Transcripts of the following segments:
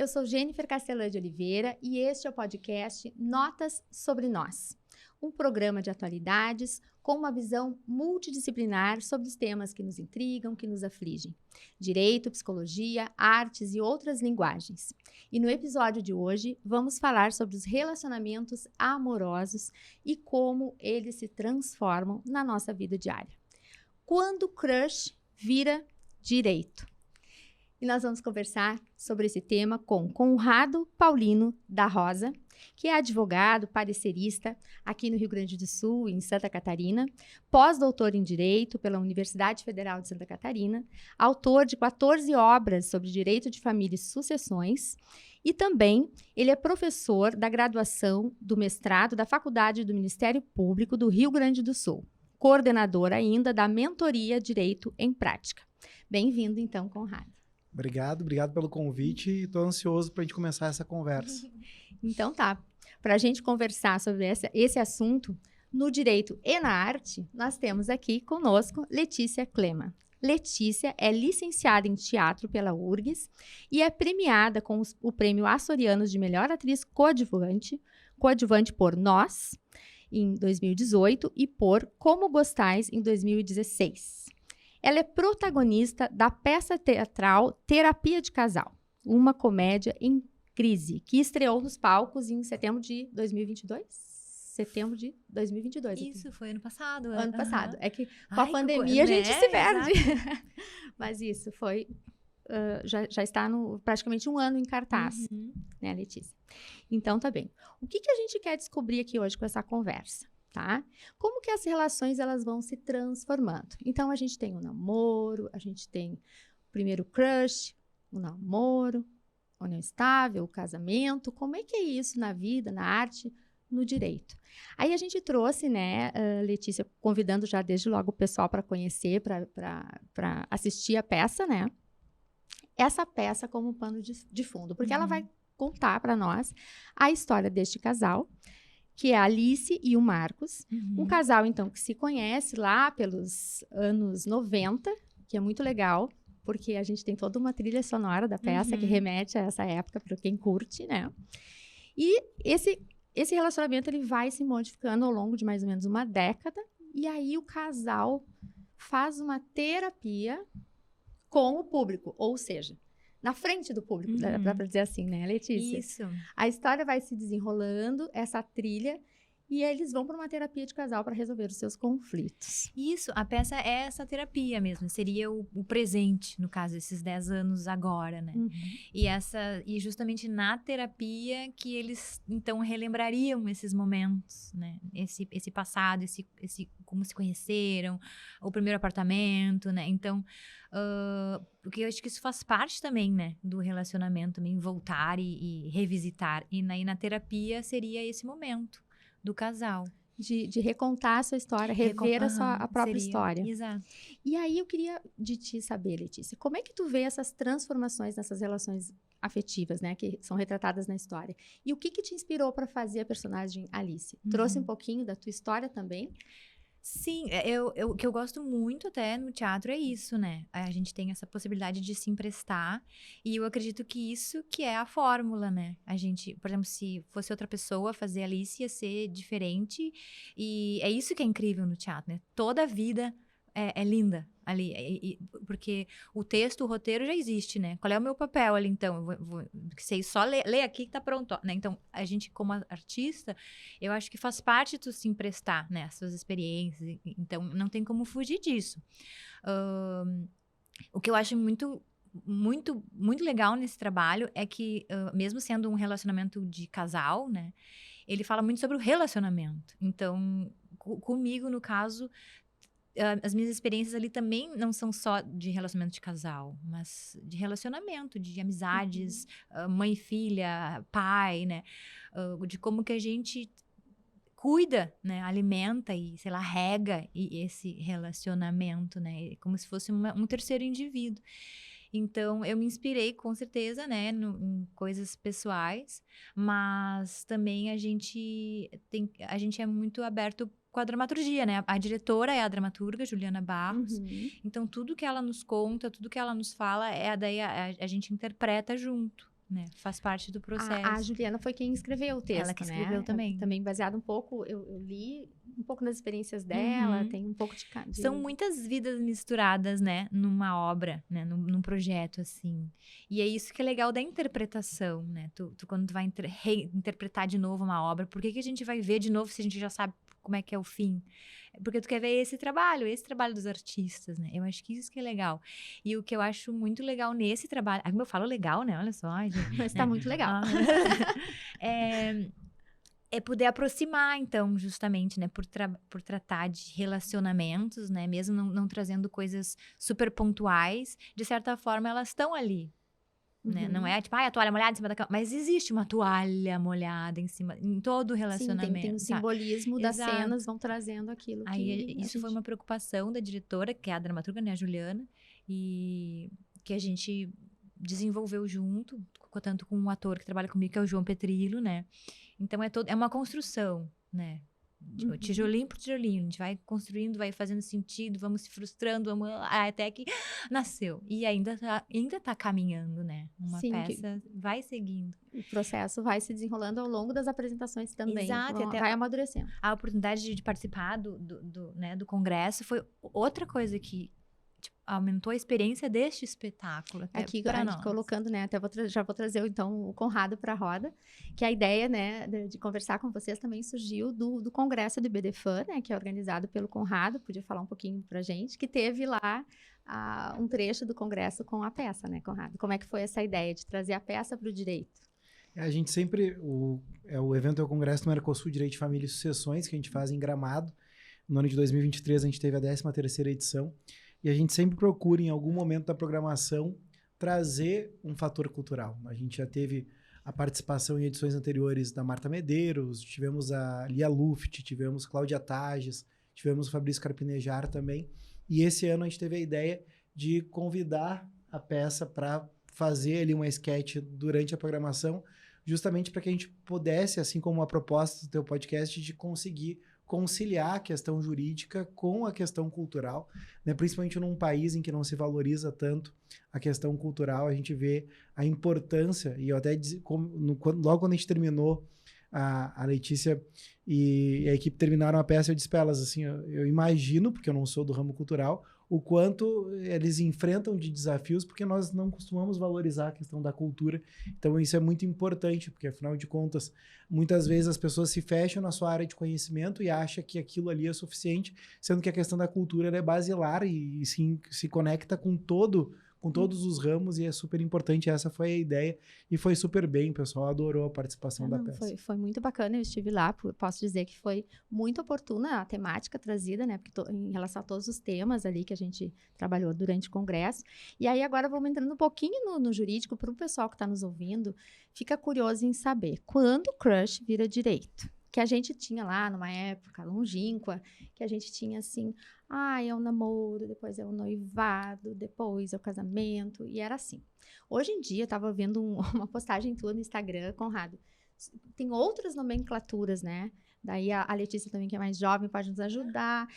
Eu sou Jennifer Castelã de Oliveira e este é o podcast Notas sobre Nós, um programa de atualidades com uma visão multidisciplinar sobre os temas que nos intrigam, que nos afligem. Direito, psicologia, artes e outras linguagens. E no episódio de hoje vamos falar sobre os relacionamentos amorosos e como eles se transformam na nossa vida diária. Quando o crush vira direito. E nós vamos conversar sobre esse tema com Conrado Paulino da Rosa, que é advogado, parecerista aqui no Rio Grande do Sul, em Santa Catarina, pós-doutor em Direito pela Universidade Federal de Santa Catarina, autor de 14 obras sobre direito de família e sucessões, e também ele é professor da graduação do mestrado da Faculdade do Ministério Público do Rio Grande do Sul, coordenador ainda da mentoria Direito em Prática. Bem-vindo, então, Conrado. Obrigado pelo convite e estou ansioso para a gente começar essa conversa. Então tá, para a gente conversar sobre esse assunto, no direito e na arte, nós temos aqui conosco Letícia Klema. Letícia é licenciada em teatro pela URGS e é premiada com o Prêmio Açoriano de Melhor Atriz Coadjuvante por Nós, em 2018, e por Como Gostais, em 2016. Ela é protagonista da peça teatral Terapia de Casal, uma comédia em crise, que estreou nos palcos em setembro de 2022. Setembro de 2022. Isso, aqui. foi ano passado. Ano passado. É que com a Ai, pandemia a gente se perde. Exato. Mas isso foi... já está praticamente um ano em cartaz, né, Letícia? Então, tá bem. O que a gente quer descobrir aqui hoje com essa conversa? Tá? Como que as relações elas vão se transformando? Então, a gente tem o namoro, a gente tem o primeiro crush, o namoro, a união estável, o casamento. Como é que é isso na vida, na arte, no direito? Aí a gente trouxe, né, Letícia, convidando já desde logo o pessoal para conhecer, para assistir a peça, né? Essa peça como pano de fundo, porque ela vai contar para nós a história deste casal, que é a Alice e o Marcos, um casal, então, que se conhece lá pelos anos 90, que é muito legal, porque a gente tem toda uma trilha sonora da peça que remete a essa época, para quem curte, né? E esse relacionamento, ele vai se modificando ao longo de mais ou menos uma década, e aí o casal faz uma terapia com o público, ou seja, na frente do público, dá pra dizer assim, né, Letícia? Isso. A história vai se desenrolando, essa trilha, e eles vão para uma terapia de casal para resolver os seus conflitos. Isso, a peça é essa terapia mesmo, seria o presente, no caso, esses 10 anos agora, né? E justamente na terapia que eles, então, relembrariam esses momentos, né? Esse passado, esse como se conheceram, o primeiro apartamento, né? Então, porque eu acho que isso faz parte também, né? Do relacionamento, também, voltar e revisitar. E na terapia seria esse momento do casal. De recontar a sua história, rever a própria história. Exato. E aí eu queria de ti saber, Letícia, como é que tu vê essas transformações nessas relações afetivas, né, que são retratadas na história? E o que te inspirou para fazer a personagem Alice? Trouxe um pouquinho da tua história também? Sim, o que eu gosto muito até no teatro é isso, né? A gente tem essa possibilidade de se emprestar e eu acredito que isso que é a fórmula, né? A gente, por exemplo, se fosse outra pessoa fazer Alice ia ser diferente e é isso que é incrível no teatro, né? Toda a vida é linda ali, porque o texto, o roteiro já existe, né? Qual é o meu papel ali, então? Eu vou sei só ler aqui que tá pronto, né? Então, a gente, como artista, eu acho que faz parte tu se emprestar, né? As suas experiências, então não tem como fugir disso. O que eu acho muito legal nesse trabalho é que, mesmo sendo um relacionamento de casal, né? Ele fala muito sobre o relacionamento. Então, comigo, no caso, as minhas experiências ali também não são só de relacionamento de casal, mas de relacionamento, de amizades, mãe e filha, pai, né? De como que a gente cuida, né? Alimenta e, sei lá, rega esse relacionamento, né? Como se fosse um terceiro indivíduo. Então, eu me inspirei, com certeza, né, em coisas pessoais, mas também a gente é muito aberto com a dramaturgia, né? A diretora é a dramaturga, Juliana Barros. Então, tudo que ela nos conta, tudo que ela nos fala, daí a gente interpreta junto, né? Faz parte do processo. A Juliana foi quem escreveu o texto, Ela que escreveu né? também. Também baseado um pouco, eu li um pouco das experiências dela, tem um pouco de... São muitas vidas misturadas, né? Numa obra, né? Num projeto, assim. E é isso que é legal da interpretação, né? Quando tu vai reinterpretar de novo uma obra, por que a gente vai ver de novo se a gente já sabe como é que é o fim? Porque tu quer ver esse trabalho dos artistas, né? Eu acho que isso que é legal. E o que eu acho muito legal nesse trabalho... Como eu falo legal, né? Olha só. Gente, Mas tá muito legal. É poder aproximar, então, justamente, né? Por tratar de relacionamentos, né? Mesmo não trazendo coisas super pontuais, de certa forma, elas estão ali. Né? Não é tipo, a toalha molhada em cima da cama. Mas existe uma toalha molhada em todo o relacionamento. Sim, tem um simbolismo das cenas, vão trazendo aquilo que... Isso foi uma preocupação da diretora, que é a dramaturga, né? A Juliana. E que a gente desenvolveu junto, tanto com um ator que trabalha comigo, que é o João Petrillo, né? Então, é uma construção, né? Tijolinho por tijolinho. A gente vai construindo, vai fazendo sentido, vamos se frustrando, até que nasceu. E ainda tá caminhando, né? Uma peça vai seguindo. O processo vai se desenrolando ao longo das apresentações também. Exato. Vai amadurecindo. A oportunidade de participar do congresso foi outra coisa que aumentou a experiência deste espetáculo. Aqui, colocando, né? Já vou trazer, então, o Conrado para a roda, que a ideia, né, de conversar com vocês também surgiu do congresso do IBDFAN, né, que é organizado pelo Conrado, podia falar um pouquinho pra gente, que teve lá um trecho do congresso com a peça, né, Conrado? Como é que foi essa ideia de trazer a peça para o direito? A gente sempre, o evento é o Congresso do Mercosul Direito de Família e Sucessões, que a gente faz em Gramado. No ano de 2023, a gente teve a 13ª edição. E a gente sempre procura, em algum momento da programação, trazer um fator cultural. A gente já teve a participação em edições anteriores da Marta Medeiros, tivemos a Lia Luft, tivemos Cláudia Tages, tivemos o Fabrício Carpinejar também. E esse ano a gente teve a ideia de convidar a peça para fazer ali uma sketch durante a programação, justamente para que a gente pudesse, assim como a proposta do teu podcast, de conseguir conciliar a questão jurídica com a questão cultural, né? Principalmente num país em que não se valoriza tanto a questão cultural, a gente vê a importância, e eu até logo quando a gente terminou, a Letícia e a equipe terminaram a peça, eu disse para elas assim, eu imagino, porque eu não sou do ramo cultural, o quanto eles enfrentam de desafios, porque nós não costumamos valorizar a questão da cultura. Então, isso é muito importante, porque, afinal de contas, muitas vezes as pessoas se fecham na sua área de conhecimento e acham que aquilo ali é suficiente, sendo que a questão da cultura ela é basilar e se conecta com todos os ramos, e é super importante. Essa foi a ideia e foi super bem, o pessoal adorou a participação da peça. Foi muito bacana, eu estive lá, posso dizer que foi muito oportuna a temática trazida, né, porque em relação a todos os temas ali que a gente trabalhou durante o congresso. E aí agora vamos entrando um pouquinho no jurídico, para o pessoal que está nos ouvindo, fica curioso em saber, quando o crush vira direito? Que a gente tinha lá numa época longínqua, que a gente tinha assim, é o namoro, depois é o noivado, depois é o casamento, e era assim. Hoje em dia, eu estava vendo uma postagem tua no Instagram, Conrado, tem outras nomenclaturas, né? Daí a Letícia também, que é mais jovem, pode nos ajudar,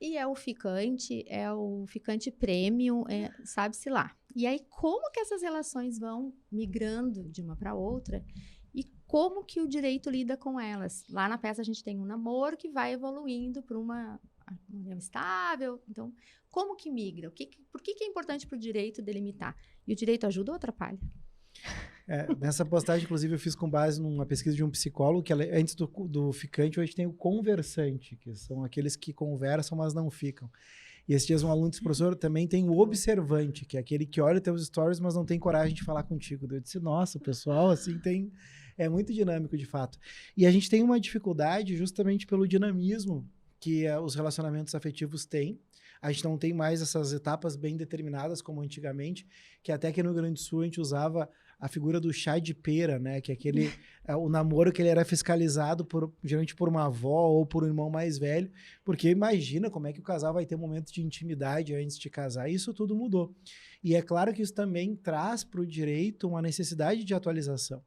e é o ficante premium, sabe-se lá. E aí, como que essas relações vão migrando de uma para outra, e como que o direito lida com elas? Lá na peça a gente tem um namoro que vai evoluindo para uma união estável. Então, como que migra? Por que é importante para o direito delimitar? E o direito ajuda ou atrapalha? Nessa postagem, inclusive, eu fiz com base numa pesquisa de um psicólogo, que antes do ficante, hoje tem o conversante, que são aqueles que conversam, mas não ficam. E esses dias um aluno disse, professor, também tem o observante, que é aquele que olha teus stories, mas não tem coragem de falar contigo. Eu disse, nossa, o pessoal assim é muito dinâmico de fato. E a gente tem uma dificuldade justamente pelo dinamismo que os relacionamentos afetivos têm. A gente não tem mais essas etapas bem determinadas como antigamente, que até aqui no Rio Grande do Sul a gente usava a figura do chá de pera, né? Que é o namoro que ele era fiscalizado geralmente por uma avó ou por um irmão mais velho, porque imagina como é que o casal vai ter um momento de intimidade antes de casar. Isso tudo mudou. E é claro que isso também traz para o direito uma necessidade de atualização,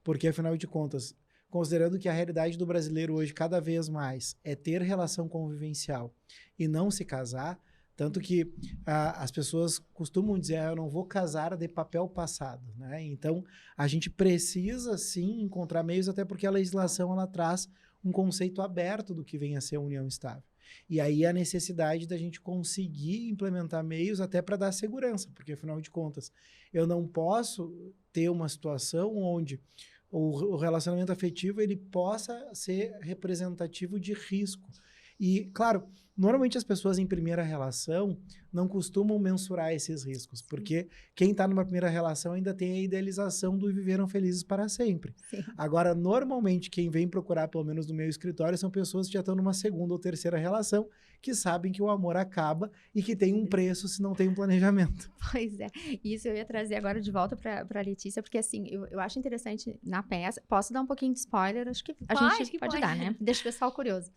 porque afinal de contas, considerando que a realidade do brasileiro hoje cada vez mais é ter relação convivencial e não se casar, Tanto que as pessoas costumam dizer, eu não vou casar de papel passado, né? Então, a gente precisa, sim, encontrar meios, até porque a legislação, ela traz um conceito aberto do que vem a ser a união estável. E aí a necessidade da gente conseguir implementar meios até para dar segurança, porque, afinal de contas, eu não posso ter uma situação onde o relacionamento afetivo ele possa ser representativo de risco. E, claro, normalmente as pessoas em primeira relação não costumam mensurar esses riscos, porque quem está numa primeira relação ainda tem a idealização do viveram felizes para sempre. Sim. Agora, normalmente, quem vem procurar, pelo menos no meu escritório, são pessoas que já estão numa segunda ou terceira relação, que sabem que o amor acaba e que tem um preço se não tem um planejamento. Pois é. Isso eu ia trazer agora de volta para a Letícia, porque assim, eu acho interessante na peça. Posso dar um pouquinho de spoiler? Acho que a gente pode dar, né? Deixa o pessoal curioso.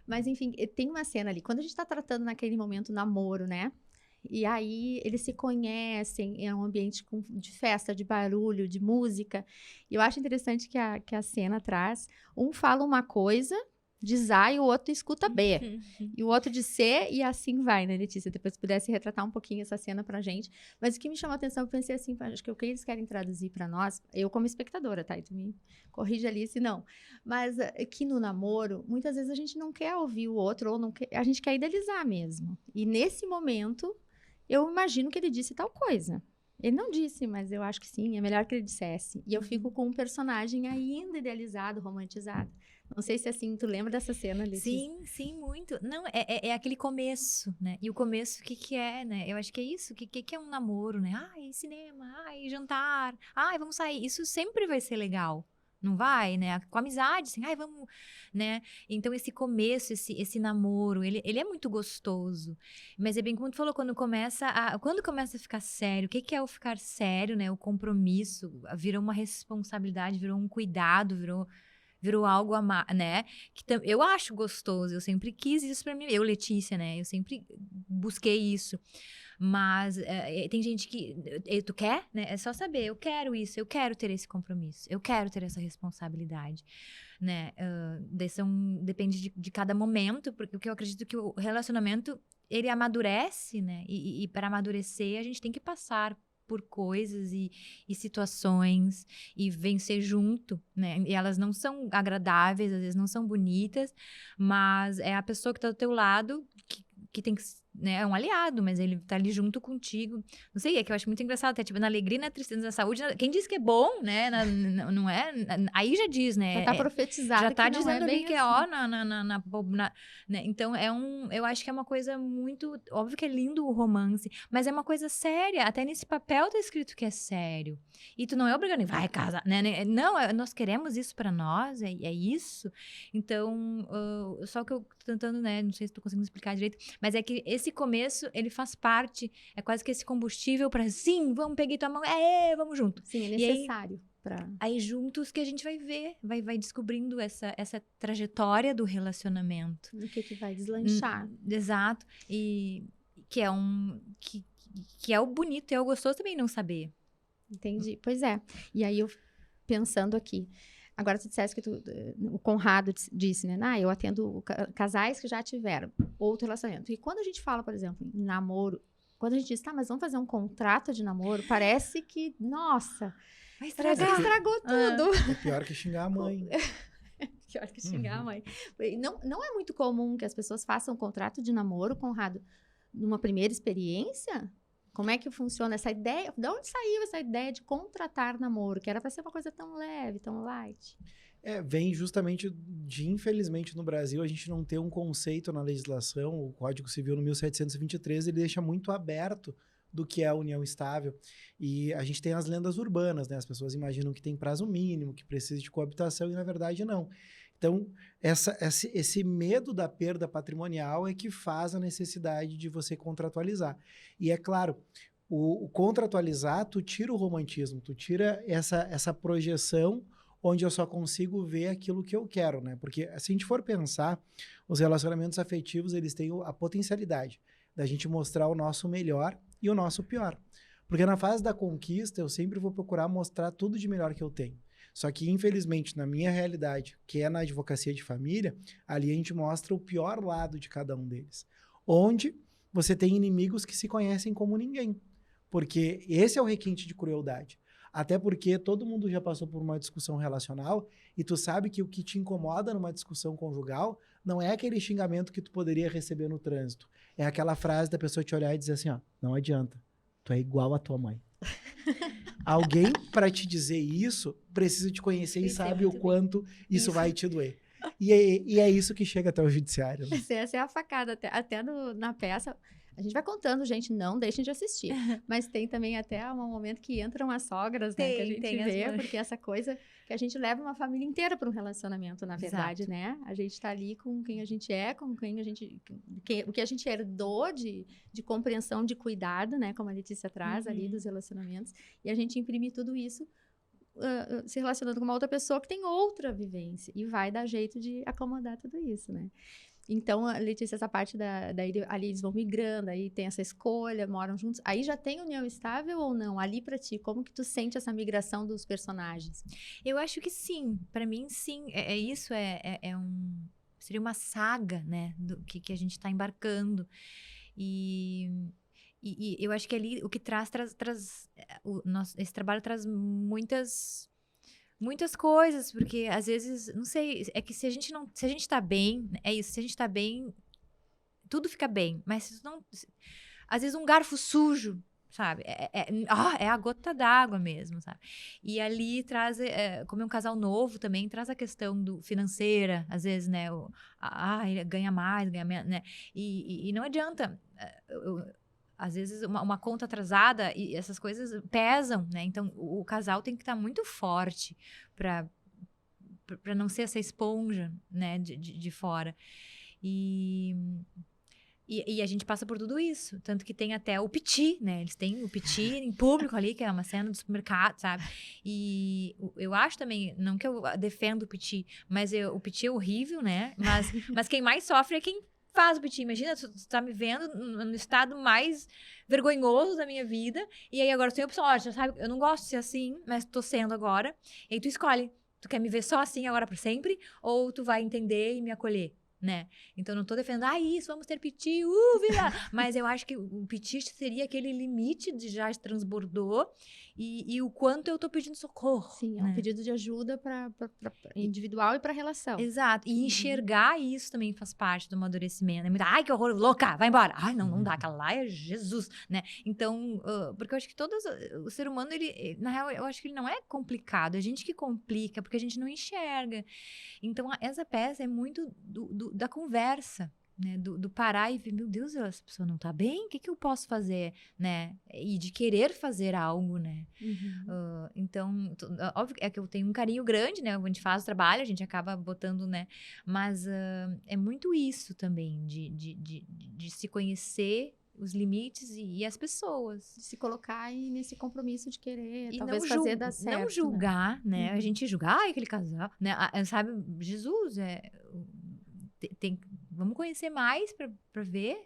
Mas, enfim, tem uma cena ali. Quando a gente tá tratando naquele momento namoro, né? E aí eles se conhecem, é um ambiente de festa, de barulho, de música. E eu acho interessante que a cena traz. Um fala uma coisa, diz A, e o outro escuta B. E o outro diz C, e assim vai, né, Letícia? Depois se pudesse retratar um pouquinho essa cena pra gente. Mas o que me chamou a atenção, eu pensei assim, acho que o que eles querem traduzir pra nós, eu como espectadora, tá? E tu me corrige ali se não. Mas que no namoro, muitas vezes a gente não quer ouvir o outro, ou não quer, a gente quer idealizar mesmo. E nesse momento, eu imagino que ele disse tal coisa. Ele não disse, mas eu acho que sim, é melhor que ele dissesse. E eu fico com um personagem ainda idealizado, romantizado. Não sei se assim, tu lembra dessa cena, Letícia? Sim, muito. Não, é aquele começo, né? E o começo, o que é, né? Eu acho que é isso. O que é um namoro, né? Ai, cinema, ai, jantar, ai, vamos sair. Isso sempre vai ser legal. Não vai, né? Com amizade, assim, ai, vamos, né? Então, esse começo, esse namoro, ele é muito gostoso. Mas é bem como tu falou, quando começa a ficar sério, o que é o ficar sério, né? O compromisso, virou uma responsabilidade, virou um cuidado, virou algo, né? Que eu acho gostoso, eu sempre quis isso pra mim. Eu, Letícia, né? Eu sempre busquei isso. Mas tem gente que... Tu quer? Né? É só saber, eu quero isso, eu quero ter esse compromisso, eu quero ter essa responsabilidade, né? Depende de cada momento, porque eu acredito que o relacionamento, ele amadurece, né? E para amadurecer, a gente tem que passar por coisas e situações e vencer junto, né? E elas não são agradáveis, às vezes não são bonitas, mas é a pessoa que tá do teu lado que tem que, né, é um aliado, mas ele tá ali junto contigo. Não sei, é que eu acho muito engraçado, até tipo, na alegria, na tristeza, na saúde, quem diz que é bom, né, não é, aí já diz, né. Já tá profetizado. Já tá que dizendo não é ali que assim. né? Então, eu acho que é uma coisa muito, óbvio que é lindo o romance, mas é uma coisa séria, até nesse papel tá escrito que é sério. E tu não é obrigado, vai casar, né? Não, nós queremos isso pra nós, é isso. Então, só que eu tô tentando, né, não sei se tô conseguindo explicar direito, mas é que esse começo, ele faz parte, é quase que esse combustível pra, sim, vamos, peguei tua mão, vamos junto. Sim, é necessário. Aí juntos que a gente vai ver, vai descobrindo essa trajetória do relacionamento. O que vai deslanchar. Exato. E que é que é o bonito e é o gostoso também não saber. Entendi. Pois é. E aí eu pensando aqui, agora tu disseste que o Conrado disse, né? Eu atendo casais que já tiveram outro relacionamento. E quando a gente fala, por exemplo, em namoro, quando a gente diz, tá, mas vamos fazer um contrato de namoro, parece que, nossa, estragou tudo. É pior que xingar a mãe. Pior que xingar a mãe. Não é muito comum que as pessoas façam um contrato de namoro, Conrado, numa primeira experiência? Como é que funciona essa ideia? De onde saiu essa ideia de contratar namoro? Que era para ser uma coisa tão leve, tão light. Vem justamente de, infelizmente, no Brasil, a gente não ter um conceito na legislação. O Código Civil, no 1723, ele deixa muito aberto do que é a união estável. E a gente tem as lendas urbanas, né? As pessoas imaginam que tem prazo mínimo, que precisa de coabitação, e na verdade não. Então, esse medo da perda patrimonial é que faz a necessidade de você contratualizar. E é claro, o contratualizar, tu tira o romantismo, tu tira essa projeção onde eu só consigo ver aquilo que eu quero, né? Porque se a gente for pensar, os relacionamentos afetivos, eles têm a potencialidade da gente mostrar o nosso melhor e o nosso pior. Porque na fase da conquista, eu sempre vou procurar mostrar tudo de melhor que eu tenho. Só que, infelizmente, na minha realidade, que é na advocacia de família, ali a gente mostra o pior lado de cada um deles. Onde você tem inimigos que se conhecem como ninguém. Porque esse é o requinte de crueldade. Até porque todo mundo já passou por uma discussão relacional e tu sabe que o que te incomoda numa discussão conjugal não é aquele xingamento que tu poderia receber no trânsito. É aquela frase da pessoa te olhar e dizer assim, ó, não adianta, tu é igual a tua mãe. Alguém para te dizer isso precisa te conhecer e sabe o quanto isso vai te doer. E é isso que chega até o judiciário. Né? Essa é a facada. Até na peça, a gente vai contando, gente, não deixem de assistir. Mas tem também até um momento que entram as sogras, né? Que a gente vê, porque essa coisa que a gente leva uma família inteira para um relacionamento, na verdade, Exato. Né? A gente tá ali com quem a gente é, com quem a gente... o que a gente herdou de compreensão, de cuidado, né? Como a Letícia traz ali dos relacionamentos. E a gente imprime tudo isso se relacionando com uma outra pessoa que tem outra vivência. E vai dar jeito de acomodar tudo isso, né? Então, Letícia, essa parte ali eles vão migrando, aí tem essa escolha, moram juntos. Aí já tem união estável ou não? Ali pra ti, como que tu sente essa migração dos personagens? Eu acho que sim. Pra mim, sim. Seria uma saga, né? Do que a gente tá embarcando. E eu acho que ali o que esse trabalho traz muitas coisas, porque às vezes, não sei, é que se a gente tá bem, é isso, se a gente tá bem, tudo fica bem, mas se não, às vezes um garfo sujo, sabe, é a gota d'água mesmo, sabe, e ali traz, como é um casal novo também, traz a questão financeira, às vezes, né, ele ganha mais, ganha menos, né, e não adianta, às vezes uma conta atrasada e essas coisas pesam, né? Então, o casal tem que estar muito forte para não ser essa esponja, né? De fora. E a gente passa por tudo isso. Tanto que tem até o piti, né? Eles têm o piti em público ali, que é uma cena do supermercado, sabe? E eu acho também, não que eu defendo o piti, mas o piti é horrível, né? Mas quem mais sofre é quem faz o piti. Imagina, tu tá me vendo no estado mais vergonhoso da minha vida, e aí agora tu tem a opção, já sabe, eu não gosto de ser assim, mas tô sendo agora, e aí tu escolhe, tu quer me ver só assim agora pra sempre, ou tu vai entender e me acolher, né? Então, não tô defendendo, isso, vamos ter piti, vida! Mas eu acho que o piti seria aquele limite de já transbordou e o quanto eu tô pedindo socorro. Sim, é né? um pedido de ajuda para individual e para relação. Exato. E enxergar isso também faz parte do amadurecimento. É muito, ai, que horror, louca, vai embora. Ai, não dá, aquela lá é Jesus, né? Então, porque eu acho que o ser humano, ele, na real, eu acho que ele não é complicado, é a gente que complica, porque a gente não enxerga. Então, essa peça é muito da conversa, né? Do parar e ver, meu Deus, essa pessoa não tá bem? O que eu posso fazer, né? E de querer fazer algo, né? Então, óbvio é que eu tenho um carinho grande, né? A gente faz o trabalho, a gente acaba botando, né? Mas é muito isso também, de se conhecer os limites e as pessoas. De se colocar aí nesse compromisso de querer, e talvez fazer dar certo. Não julgar, né? A gente julgar, aquele casal, né? Sabe, Jesus, vamos conhecer mais pra ver.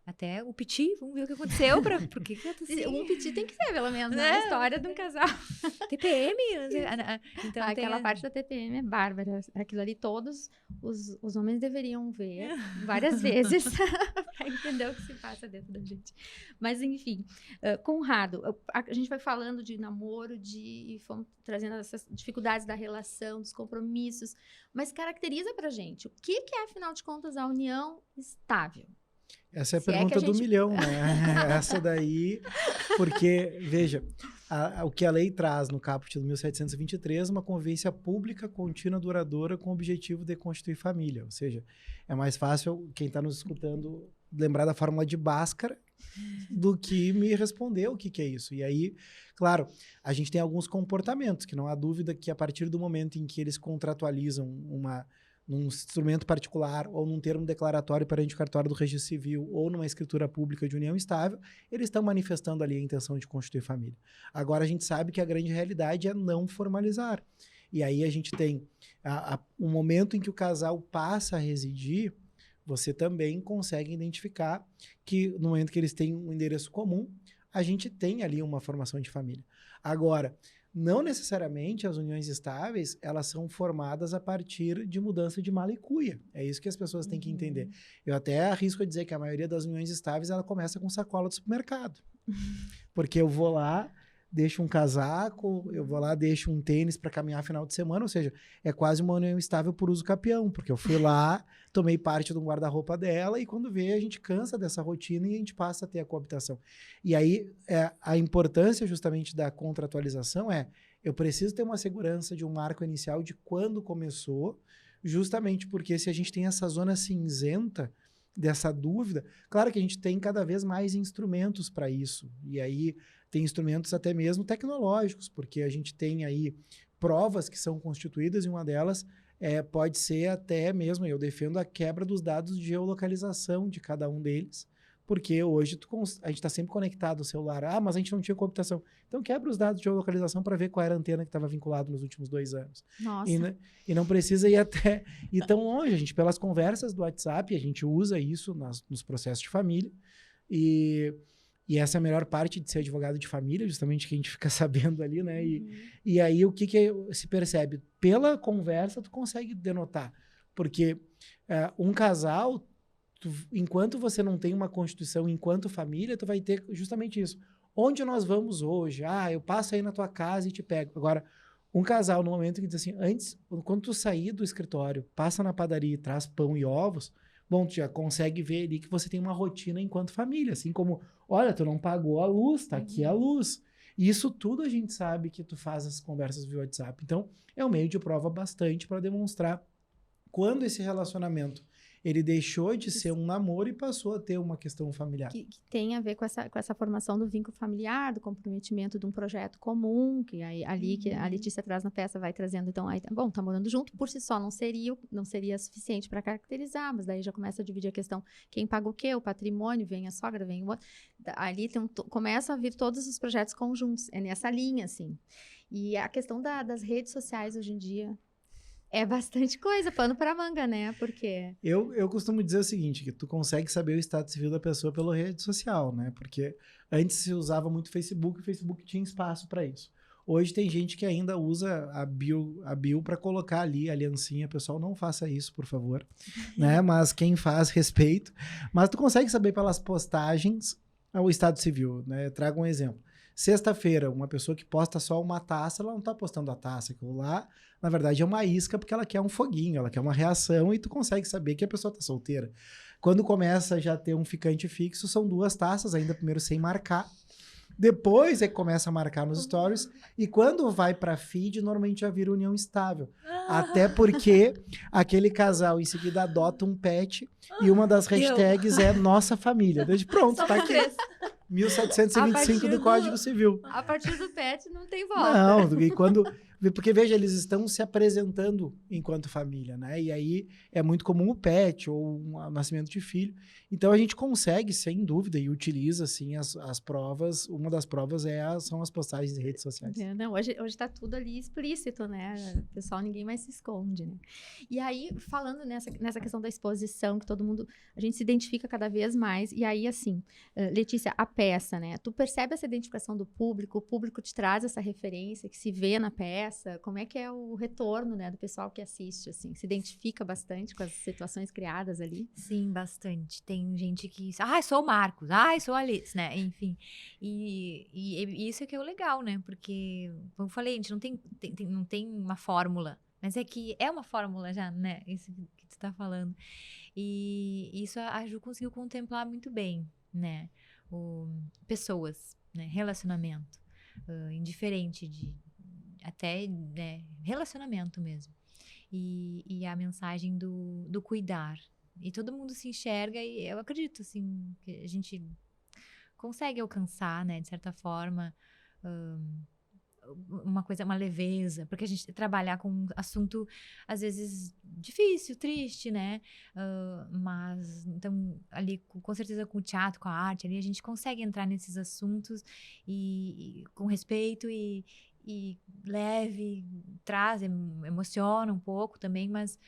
Até o piti, vamos ver o que aconteceu. Por que assim? Um piti tem que ser, pelo menos, né? A história de um casal. TPM? Então, aquela parte da TPM é bárbara. Aquilo ali todos os homens deveriam ver várias vezes para entender o que se passa dentro da gente. Mas, enfim, Conrado, a gente vai falando de namoro, e fomos trazendo essas dificuldades da relação, dos compromissos, mas caracteriza pra gente o que é, afinal de contas, a união estável. Essa é a pergunta do milhão, né? Essa daí, porque, veja, o que a lei traz no caput do 1723, uma convivência pública, contínua, duradoura, com o objetivo de constituir família. Ou seja, é mais fácil quem está nos escutando lembrar da fórmula de Bhaskara do que me responder o que é isso. E aí, claro, a gente tem alguns comportamentos, que não há dúvida que a partir do momento em que eles contratualizam num instrumento particular ou num termo declaratório perante o cartório do registro civil ou numa escritura pública de união estável, eles estão manifestando ali a intenção de constituir família. Agora, a gente sabe que a grande realidade é não formalizar. E aí a gente tem o momento em que o casal passa a residir, você também consegue identificar que no momento que eles têm um endereço comum, a gente tem ali uma formação de família. Agora, não necessariamente as uniões estáveis, elas são formadas a partir de mudança de mala e cuia. É isso que as pessoas têm que entender. Eu até arrisco a dizer que a maioria das uniões estáveis, ela começa com sacola do supermercado. Porque eu vou lá, deixo um casaco, eu vou lá, deixo um tênis para caminhar final de semana, ou seja, é quase uma união estável por uso capião, porque eu fui lá, tomei parte do guarda-roupa dela e quando vê, a gente cansa dessa rotina e a gente passa a ter a coabitação. E aí, a importância justamente da contratualização eu preciso ter uma segurança de um marco inicial de quando começou, justamente porque se a gente tem essa zona cinzenta dessa dúvida, claro que a gente tem cada vez mais instrumentos para isso, e aí tem instrumentos até mesmo tecnológicos, porque a gente tem aí provas que são constituídas e uma delas pode ser até mesmo, eu defendo a quebra dos dados de geolocalização de cada um deles, porque hoje a gente está sempre conectado ao celular. Mas a gente não tinha coabitação. Então quebra os dados de geolocalização para ver qual era a antena que estava vinculada nos últimos 2 anos. Nossa. E não precisa ir tão longe. A gente, pelas conversas do WhatsApp, a gente usa isso nos processos de família. E essa é a melhor parte de ser advogado de família, justamente que a gente fica sabendo ali, né? E aí o que se percebe? Pela conversa, tu consegue denotar. Porque um casal, enquanto você não tem uma constituição enquanto família, tu vai ter justamente isso. Onde nós vamos hoje? Eu passo aí na tua casa e te pego. Agora, um casal, no momento que diz assim, antes, quando tu sair do escritório, passa na padaria e traz pão e ovos, bom, tu já consegue ver ali que você tem uma rotina enquanto família, assim como, olha, tu não pagou a luz, tá aqui a luz. E isso tudo a gente sabe que tu faz as conversas via WhatsApp. Então, é um meio de prova bastante para demonstrar quando esse relacionamento ele deixou de ser um namoro e passou a ter uma questão familiar. Que tem a ver com essa formação do vínculo familiar, do comprometimento de um projeto comum, que aí, ali que a Letícia traz na peça vai trazendo, então, aí, bom, tá morando junto, por si só não seria suficiente para caracterizar, mas daí já começa a dividir a questão, quem paga o quê, o patrimônio, vem a sogra, vem o outro, ali começa a vir todos os projetos conjuntos, é nessa linha, assim. E a questão das redes sociais hoje em dia, é bastante coisa, pano para manga, né? Porque... Eu costumo dizer o seguinte, que tu consegue saber o estado civil da pessoa pela rede social, né? Porque antes se usava muito Facebook, e o Facebook tinha espaço para isso. Hoje tem gente que ainda usa a bio para colocar ali a aliancinha. Pessoal, não faça isso, por favor. Né? Mas quem faz, respeito. Mas tu consegue saber pelas postagens o estado civil, né? Eu trago um exemplo. Sexta-feira, uma pessoa que posta só uma taça, ela não tá postando a taça. Aquilo lá, na verdade, é uma isca porque ela quer um foguinho, ela quer uma reação e tu consegue saber que a pessoa tá solteira. Quando começa já a ter um ficante fixo, são 2 taças, ainda primeiro sem marcar. Depois é que começa a marcar nos stories. E quando vai pra feed, normalmente já vira união estável. Até porque aquele casal em seguida adota um pet e uma das hashtags é nossa família. Desde pronto, tá aqui. 1725 do Código Civil. A partir do pet não tem volta. Não, porque veja, eles estão se apresentando enquanto família, né? E aí é muito comum o pet ou o nascimento de filho. Então a gente consegue, sem dúvida, e utiliza assim as provas. Uma das provas são as postagens em redes sociais. Não, hoje tá tudo ali explícito, né? Pessoal, ninguém mais se esconde, né? E aí, falando nessa questão da exposição, que a gente se identifica cada vez mais. E aí, assim, Letícia, a peça, né? Tu percebe essa identificação do público? O público te traz essa referência que se vê na peça? Como é que é o retorno, né, do pessoal que assiste, assim? Se identifica bastante com as situações criadas ali? Sim, bastante. Tem gente que... sou o Marcos. Sou a Alice, né? Enfim. E isso é que é o legal, né? Porque, como eu falei, a gente não tem uma fórmula. Mas é que é uma fórmula já, né? Isso que tu tá falando. E isso a Ju conseguiu contemplar muito bem, né? Pessoas, né? Relacionamento. Indiferente até, né, relacionamento mesmo. E a mensagem do cuidar. E todo mundo se enxerga e eu acredito, assim, que a gente consegue alcançar, né, de certa forma, uma leveza, porque a gente trabalhar com um assunto, às vezes, difícil, triste, né? Mas, então, ali, com certeza, com o teatro, com a arte, ali a gente consegue entrar nesses assuntos e com respeito e leve, emociona um pouco também, mas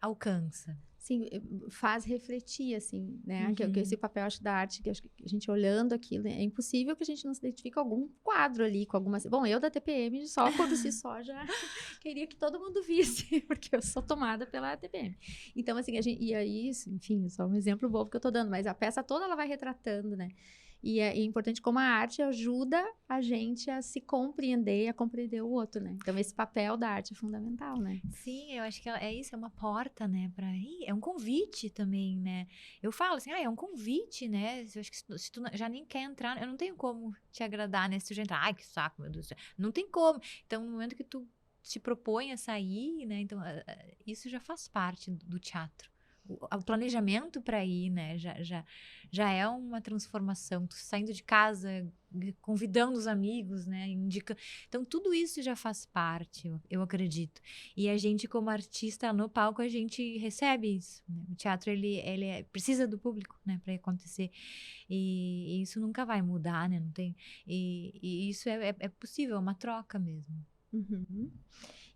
alcança. assim, faz refletir, assim, né? Que esse papel, acho, da arte, que acho que a gente olhando aquilo, né? É impossível que a gente não se identifique com algum quadro ali, com alguma... Bom, eu da TPM, só por si só, já queria que todo mundo visse, porque eu sou tomada pela TPM. Então, assim, e aí, enfim, só um exemplo bobo que eu tô dando, mas a peça toda, ela vai retratando, né? E é importante como a arte ajuda a gente a se compreender, a compreender o outro, né? Então, esse papel da arte é fundamental, né? Sim, eu acho que é isso, é uma porta, né? É um convite também, né? Eu falo assim, é um convite, né? Eu acho que se tu já nem quer entrar, eu não tenho como te agradar, né? Se tu já entrar, ai, que saco, meu Deus do céu. Não tem como. Então, no momento que tu te propõe a sair, né? Então, isso já faz parte do teatro. O planejamento para ir, né, já é uma transformação. Tu saindo de casa, convidando os amigos, né, Então, tudo isso já faz parte, eu acredito. E a gente, como artista no palco, a gente recebe isso. Né? O teatro, ele precisa do público, né, para acontecer. E isso nunca vai mudar, né, não tem... E isso é possível, é uma troca mesmo. Uhum.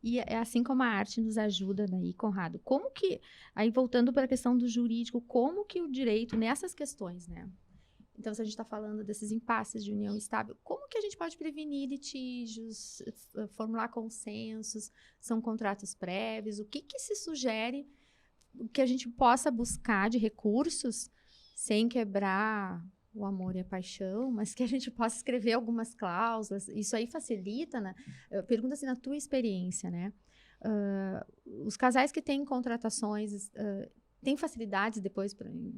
E é assim como a arte nos ajuda daí, Conrado, como que, aí voltando para a questão do jurídico, como que o direito nessas questões, né? Então, se a gente está falando desses impasses de união estável, como que a gente pode prevenir litígios, formular consensos, são contratos prévios, o que se sugere que a gente possa buscar de recursos sem quebrar o amor e a paixão, mas que a gente possa escrever algumas cláusulas, isso aí facilita, né? Pergunta assim, na tua experiência, né? Os casais que têm contratações, têm facilidades depois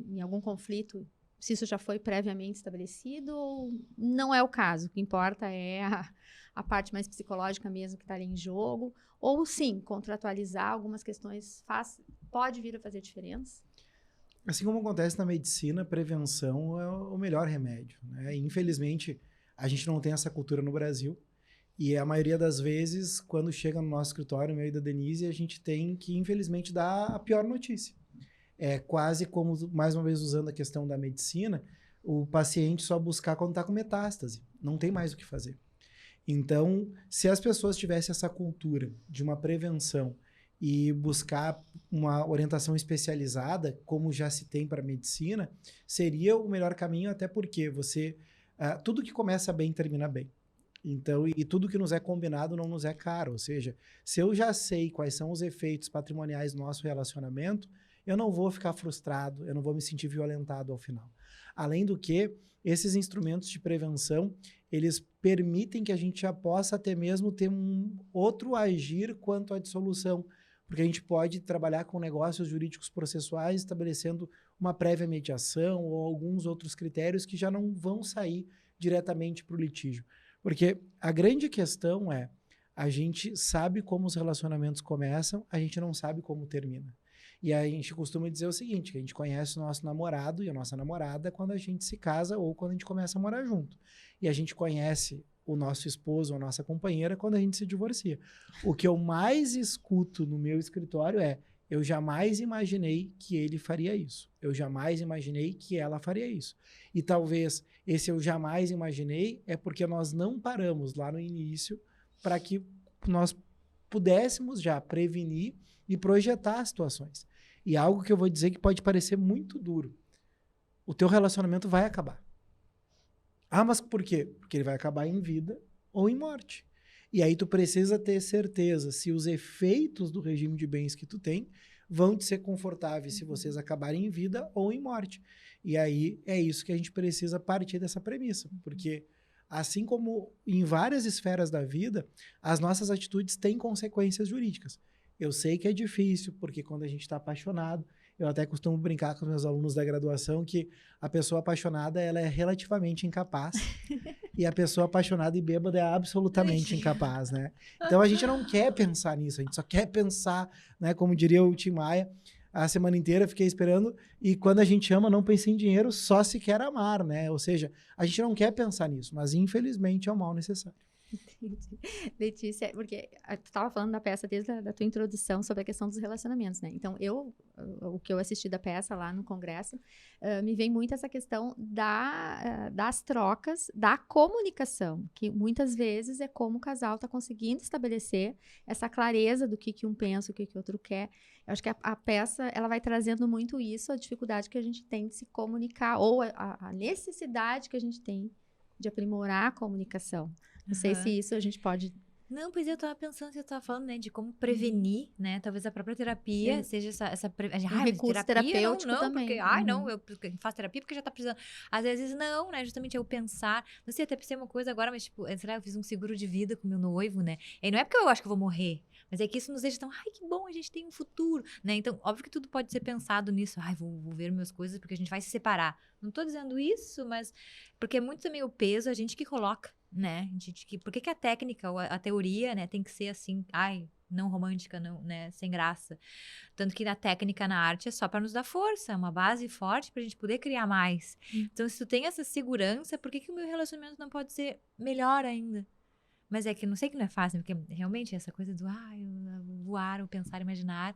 em algum conflito, se isso já foi previamente estabelecido ou não é o caso? O que importa é a parte mais psicológica mesmo que está ali em jogo, ou sim, contratualizar algumas questões pode vir a fazer diferença? Assim como acontece na medicina, prevenção é o melhor remédio, né? Infelizmente, a gente não tem essa cultura no Brasil. E a maioria das vezes, quando chega no nosso escritório, no meio da Denise, a gente tem que, infelizmente, dar a pior notícia. É quase como, mais uma vez, usando a questão da medicina, o paciente só buscar quando está com metástase. Não tem mais o que fazer. Então, se as pessoas tivessem essa cultura de uma prevenção e buscar uma orientação especializada, como já se tem para a medicina, seria o melhor caminho, até porque tudo que começa bem, termina bem. Então, e tudo que nos é combinado não nos é caro. Ou seja, se eu já sei quais são os efeitos patrimoniais do nosso relacionamento, eu não vou ficar frustrado, eu não vou me sentir violentado ao final. Além do que, esses instrumentos de prevenção, eles permitem que a gente já possa até mesmo ter um outro agir quanto à dissolução, porque a gente pode trabalhar com negócios jurídicos processuais, estabelecendo uma prévia mediação ou alguns outros critérios que já não vão sair diretamente para o litígio. Porque a grande questão é, a gente sabe como os relacionamentos começam, a gente não sabe como termina. E a gente costuma dizer o seguinte, que a gente conhece o nosso namorado e a nossa namorada quando a gente se casa ou quando a gente começa a morar junto. E a gente conhece o nosso esposo ou a nossa companheira quando a gente se divorcia. O que eu mais escuto no meu escritório é, eu jamais imaginei que ele faria isso. Eu jamais imaginei que ela faria isso. E talvez esse eu jamais imaginei é porque nós não paramos lá no início para que nós pudéssemos já prevenir e projetar as situações. E algo que eu vou dizer que pode parecer muito duro. O teu relacionamento vai acabar. Ah, mas por quê? Porque ele vai acabar em vida ou em morte. E aí tu precisa ter certeza se os efeitos do regime de bens que tu tem vão te ser confortáveis se vocês acabarem em vida ou em morte. E aí é isso que a gente precisa partir dessa premissa. Porque assim como em várias esferas da vida, as nossas atitudes têm consequências jurídicas. Eu sei que é difícil, porque quando a gente está apaixonado, eu até costumo brincar com os meus alunos da graduação que a pessoa apaixonada ela é relativamente incapaz e a pessoa apaixonada e bêbada é absolutamente incapaz, né? Então a gente não quer pensar nisso, a gente só quer pensar, né? Como diria o Tim Maia, a semana inteira fiquei esperando e quando a gente ama não pensa em dinheiro, só se quer amar, né? Ou seja, a gente não quer pensar nisso, mas infelizmente é o mal necessário. Entendi. Letícia, porque tu estava falando da peça desde a da tua introdução sobre a questão dos relacionamentos, né? Então, o que eu assisti da peça lá no congresso, me vem muito essa questão das trocas, da comunicação, que muitas vezes é como o casal está conseguindo estabelecer essa clareza do que um pensa, o que o outro quer. Eu acho que a peça, ela vai trazendo muito isso, a dificuldade que a gente tem de se comunicar, ou a necessidade que a gente tem de aprimorar a comunicação. Não sei se isso a gente pode... Não, pois eu tava pensando, você tava falando, né, de como prevenir, né, talvez a própria terapia seja essa um recurso terapêutico não, também. Porque, não, eu faço terapia porque já tá precisando. Às vezes não, né, justamente eu pensar, não sei, até pensei uma coisa agora, mas tipo, será que eu fiz um seguro de vida com meu noivo, né, e não é porque eu acho que eu vou morrer, mas é que isso nos deixa tão, que bom, a gente tem um futuro, né, então, óbvio que tudo pode ser pensado nisso, vou ver minhas coisas porque a gente vai se separar. Não tô dizendo isso, mas porque é muito também o peso a gente que coloca, né? Por que a técnica, ou a teoria, né, tem que ser assim, não romântica, não, né, sem graça. Tanto que na técnica, na arte, é só para nos dar força, uma base forte pra gente poder criar mais. Então, se tu tem essa segurança, por que o meu relacionamento não pode ser melhor ainda? Mas é que não sei que não é fácil, porque realmente essa coisa do voar, o pensar, imaginar,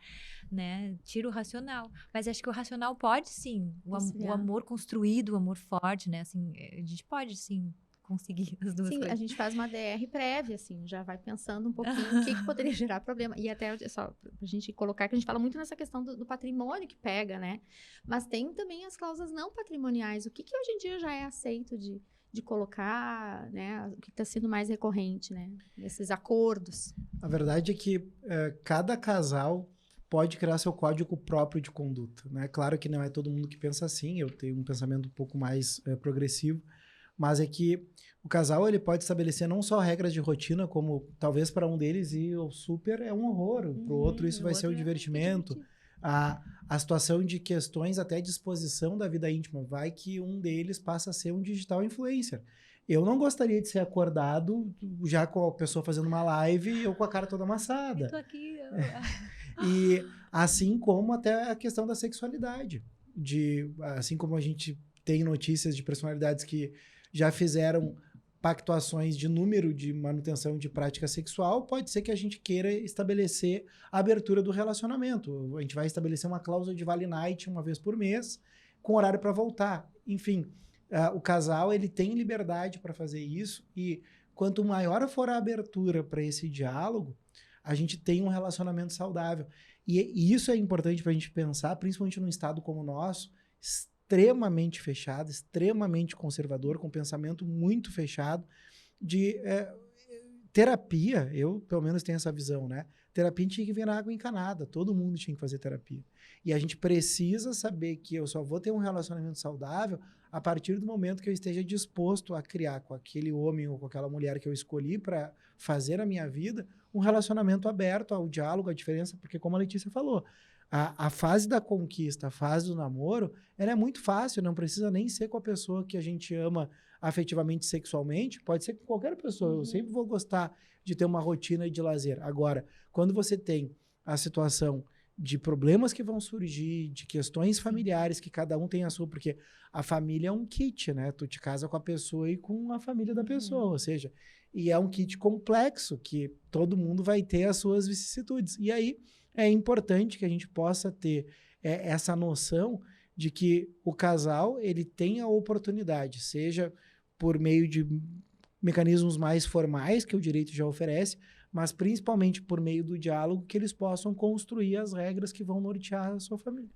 né, tira o racional. Mas acho que o racional pode sim, o amor construído, o amor forte, né, assim, a gente pode sim conseguir as duas coisas. Sim, a gente faz uma DR prévia, assim, já vai pensando um pouquinho o que poderia gerar problema. E até só pra gente colocar, que a gente fala muito nessa questão do patrimônio que pega, né? Mas tem também as cláusulas não patrimoniais. O que hoje em dia já é aceito de colocar, né? O que está sendo mais recorrente, né? Nesses acordos. A verdade é que cada casal pode criar seu código próprio de conduta, né? Claro que não é todo mundo que pensa assim, eu tenho um pensamento um pouco mais progressivo, mas é que o casal ele pode estabelecer não só regras de rotina, como talvez para um deles ir ao super é um horror, para o outro isso vai ser um divertimento. A situação de questões até de exposição da vida íntima, vai que um deles passa a ser um digital influencer. Eu não gostaria de ser acordado já com a pessoa fazendo uma live e eu com a cara toda amassada. Eu tô aqui. E assim como até a questão da sexualidade. Assim como a gente tem notícias de personalidades que já fizeram pactuações de número de manutenção de prática sexual, pode ser que a gente queira estabelecer a abertura do relacionamento. A gente vai estabelecer uma cláusula de vale night uma vez por mês, com horário para voltar. Enfim, o casal ele tem liberdade para fazer isso e quanto maior for a abertura para esse diálogo, a gente tem um relacionamento saudável. E isso é importante para a gente pensar, principalmente num estado como o nosso, extremamente fechado, extremamente conservador, com pensamento muito fechado, de terapia, eu pelo menos tenho essa visão, né? Terapia tinha que virar água encanada, todo mundo tinha que fazer terapia. E a gente precisa saber que eu só vou ter um relacionamento saudável a partir do momento que eu esteja disposto a criar com aquele homem ou com aquela mulher que eu escolhi para fazer a minha vida, um relacionamento aberto ao diálogo, à diferença, porque como a Letícia falou, a fase da conquista, a fase do namoro, ela é muito fácil, não precisa nem ser com a pessoa que a gente ama afetivamente, sexualmente, pode ser com qualquer pessoa. Eu sempre vou gostar de ter uma rotina de lazer. Agora, quando você tem a situação de problemas que vão surgir, de questões familiares, que cada um tem a sua, porque a família é um kit, né? Tu te casa com a pessoa e com a família da pessoa, ou seja, e é um kit complexo, que todo mundo vai ter as suas vicissitudes. E aí, é importante que a gente possa ter essa noção de que o casal ele tem a oportunidade, seja por meio de mecanismos mais formais que o direito já oferece, mas principalmente por meio do diálogo, que eles possam construir as regras que vão nortear a sua família.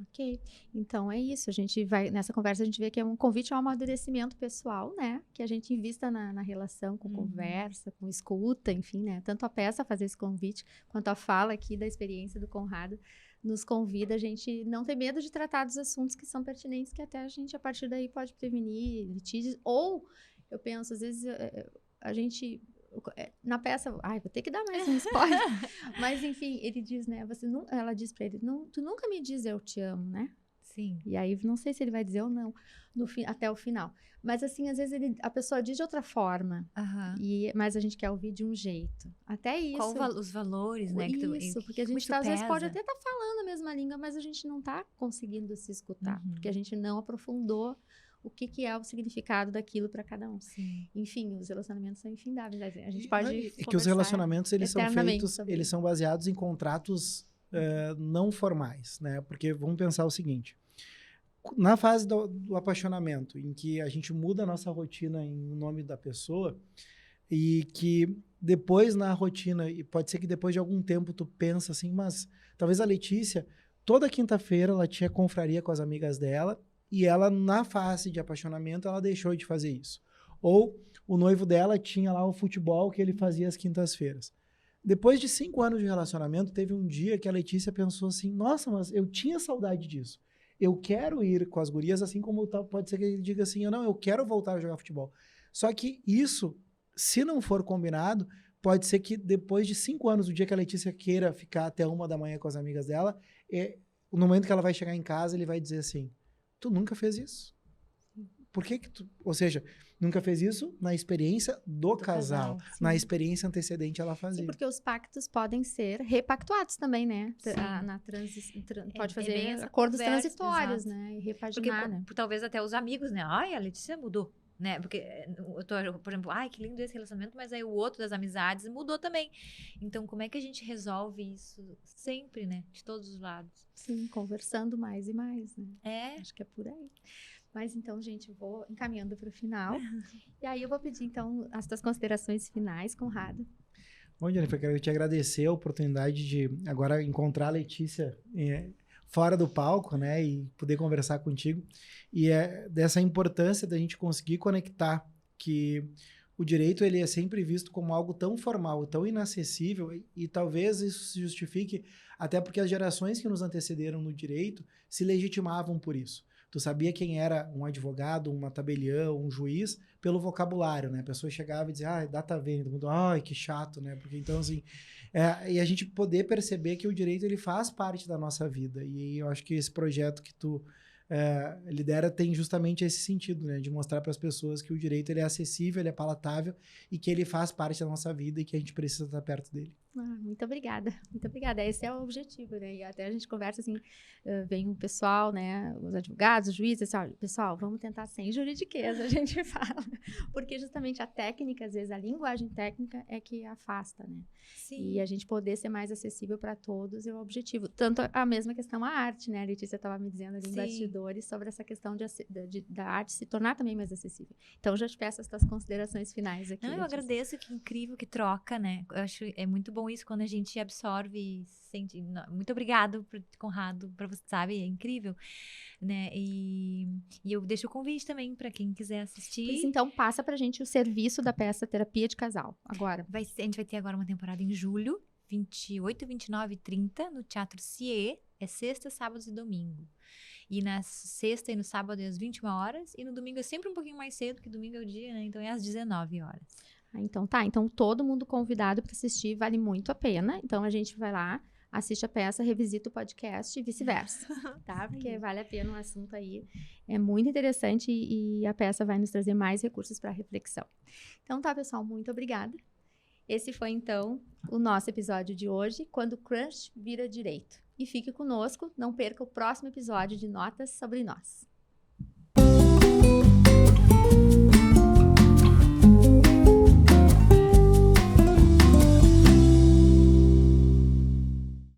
Ok, então é isso, a gente vai, nessa conversa a gente vê que é um convite ao amadurecimento pessoal, né, que a gente invista na relação com conversa, com escuta, enfim, né, tanto a peça fazer esse convite, quanto a fala aqui da experiência do Conrado, nos convida a gente não ter medo de tratar dos assuntos que são pertinentes, que até a gente, a partir daí, pode prevenir litígios, ou, eu penso, às vezes, a gente... Na peça, vou ter que dar mais um spoiler, mas enfim, ele diz, né, ela diz pra ele, tu nunca me diz eu te amo, né? Sim. E aí, não sei se ele vai dizer ou não, até o final. Mas assim, às vezes a pessoa diz de outra forma, mas a gente quer ouvir de um jeito. Até isso. Qual os valores, né? Isso, porque a gente às vezes pode até estar falando a mesma língua, mas a gente não está conseguindo se escutar, porque a gente não aprofundou o que é o significado daquilo para cada um. Sim. Enfim, os relacionamentos são infindáveis. A gente pode que os relacionamentos, eles são feitos, eles isso. são baseados em contratos não formais, né? Porque vamos pensar o seguinte, na fase do apaixonamento, em que a gente muda a nossa rotina em nome da pessoa, e que depois na rotina, e pode ser que depois de algum tempo tu pensa assim, mas talvez a Letícia, toda quinta-feira ela tinha confraria com as amigas dela, e ela na fase de apaixonamento, ela deixou de fazer isso. Ou o noivo dela tinha lá o futebol que ele fazia às quintas-feiras. Depois de 5 anos de relacionamento, teve um dia que a Letícia pensou assim, nossa, mas eu tinha saudade disso. Eu quero ir com as gurias, assim como pode ser que ele diga assim, não, eu quero voltar a jogar futebol. Só que isso, se não for combinado, pode ser que depois de 5 anos, o dia que a Letícia queira ficar até 1 da manhã com as amigas dela, no momento que ela vai chegar em casa, ele vai dizer assim, tu nunca fez isso. Por que tu... Ou seja, nunca fez isso na experiência do casal. Na experiência antecedente ela fazia. Sim, porque os pactos podem ser repactuados também, né? Pode fazer acordos transitórios, né? E repaginar, né? Talvez até os amigos, né? Ai, a Letícia mudou. Né? Porque eu tô, por exemplo, ai, que lindo esse relacionamento, mas aí o outro das amizades mudou também. Então, como é que a gente resolve isso sempre, né? De todos os lados. Sim, conversando mais e mais, né? Acho que é por aí. Mas então, gente, eu vou encaminhando para o final. E aí eu vou pedir, então, as tuas considerações finais, Conrado. Bom, Jennifer, quero te agradecer a oportunidade de agora encontrar a Letícia fora do palco, né, e poder conversar contigo, e dessa importância da gente conseguir conectar que o direito ele é sempre visto como algo tão formal, tão inacessível, e talvez isso se justifique até porque as gerações que nos antecederam no direito se legitimavam por isso. Tu sabia quem era um advogado, uma tabeliã, um juiz, pelo vocabulário, né? A pessoa chegava e dizia, data venda, ai, que chato, né? Porque então, assim, e a gente poder perceber que o direito, ele faz parte da nossa vida. E eu acho que esse projeto que tu lidera tem justamente esse sentido, né? De mostrar para as pessoas que o direito, ele é acessível, ele é palatável e que ele faz parte da nossa vida e que a gente precisa estar perto dele. Muito obrigada, muito obrigada. Esse é o objetivo, né? E até a gente conversa assim, vem o pessoal, né? Os advogados, os juízes, assim, pessoal, vamos tentar sem juridiqueza, a gente fala. Porque justamente a técnica, às vezes a linguagem técnica é que afasta, né? Sim. E a gente poder ser mais acessível para todos é o objetivo. Tanto a mesma questão a arte, né? A Letícia estava me dizendo ali em bastidores sobre essa questão da arte se tornar também mais acessível. Então, já te peço as tuas considerações finais aqui. Não, eu agradeço, que incrível, que troca, né? Eu acho é muito bom isso quando a gente absorve e sente. Muito obrigado, Conrado, para você, sabe? É incrível, né? E eu deixo o convite também para quem quiser assistir. Pois então, passa pra gente o serviço da peça Terapia de Casal, agora. A gente vai ter agora uma temporada em julho, 28, 29 e 30, no Teatro CIE. É sexta, sábados e domingo. E na sexta e no sábado é às 21 horas. E no domingo é sempre um pouquinho mais cedo, que domingo é o dia, né? Então é às 19 horas. Então tá, então todo mundo convidado para assistir, vale muito a pena. Então a gente vai lá, assiste a peça, revisita o podcast e vice-versa, tá? Porque vale a pena, o assunto aí é muito interessante e a peça vai nos trazer mais recursos para reflexão. Então tá, pessoal, muito obrigada. Esse foi então o nosso episódio de hoje, quando o crush vira direito. E fique conosco, não perca o próximo episódio de Notas sobre Nós.